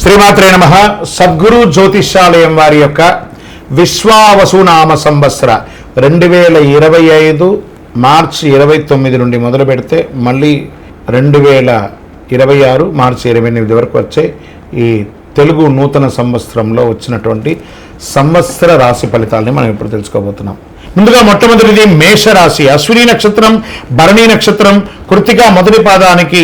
శ్రీమాత్రే నమః. సద్గురు జ్యోతిష్యాలయం వారి యొక్క విశ్వావసునామ సంవత్సర 2025 మార్చి 29 నుండి మొదలు పెడితే మళ్ళీ 2026 మార్చి 28 వరకు వచ్చే ఈ తెలుగు నూతన సంవత్సరంలో వచ్చినటువంటి సంవత్సర రాశి ఫలితాలని మనం ఇప్పుడు తెలుసుకోబోతున్నాం. ముందుగా మొట్టమొదటిది మేషరాశి. అశ్విని నక్షత్రం, భరణి నక్షత్రం, కృత్తిక మొదటి పాదానికి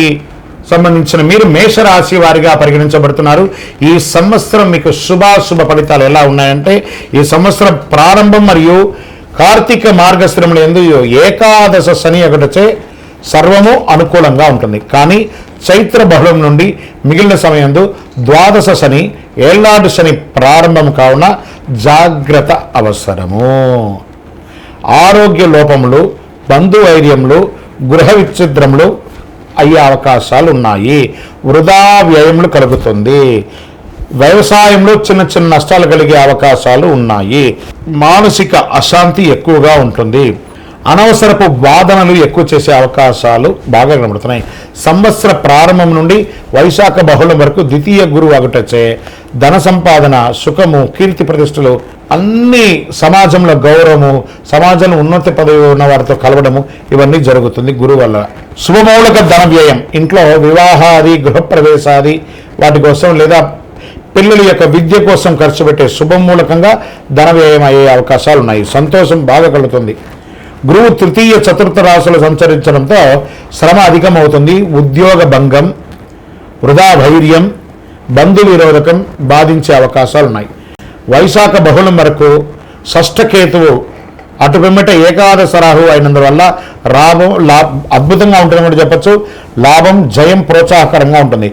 సంబంధించిన మీరు మేషరాశి వారిగా పరిగణించబడుతున్నారు. ఈ సంవత్సరం మీకు శుభాశుభ ఫలితాలు ఎలా ఉన్నాయంటే, ఈ సంవత్సరం ప్రారంభం మరియు కార్తీక మార్గశిరముల యందు ఏకాదశ శని ఒకటచే సర్వము అనుకూలంగా ఉంటుంది. కానీ చైత్ర బహుళం నుండి మిగిలిన సమయంలో ద్వాదశ శని, ఏళ్నాడు శని ప్రారంభం కావున జాగ్రత్త అవసరము. ఆరోగ్య లోపములు, బంధువైర్యములు, గృహ విచ్ఛిద్రములు అయ్యే అవకాశాలు ఉన్నాయి. వృధా వ్యయములు కలుగుతుంది. వ్యవసాయంలో చిన్న చిన్న నష్టాలు కలిగే అవకాశాలు ఉన్నాయి. మానసిక అశాంతి ఎక్కువగా ఉంటుంది. అనవసరపు వాదనలు ఎక్కువ చేసే అవకాశాలు బాగా కనబడుతున్నాయి. సంవత్సర ప్రారంభం నుండి వైశాఖ బహుళం వరకు ద్వితీయ గురువు అగుటచే ధన సంపాదన, సుఖము, కీర్తి ప్రతిష్టలు, అన్ని సమాజంలో గౌరవము, సమాజంలో ఉన్నత పదవి ఉన్న వారితో కలవడము ఇవన్నీ జరుగుతుంది గురువు వల్ల. శుభమూలక ధన వ్యయం, ఇంట్లో వివాహాది, గృహప్రవేశాది వాటి కోసం లేదా పిల్లల యొక్క విద్య కోసం ఖర్చు పెట్టే శుభమూలకంగా ధన వ్యయం అయ్యే అవకాశాలు ఉన్నాయి. సంతోషం బాగా కలుగుతుంది. గురువు తృతీయ చతుర్థ రాశులు సంచరించడంతో శ్రమ అధికమవుతుంది. ఉద్యోగ భంగం, వృధా ధైర్యం, బంధు విరోధకం బాధించే అవకాశాలు ఉన్నాయి. వైశాఖ బహుళం వరకు షష్ఠకేతువు అటు పిమ్మట ఏకాదశ రాహు అయినందువల్ల అద్భుతంగా ఉంటుందని చెప్పచ్చు. లాభం, జయం ప్రోత్సాహకరంగా ఉంటుంది.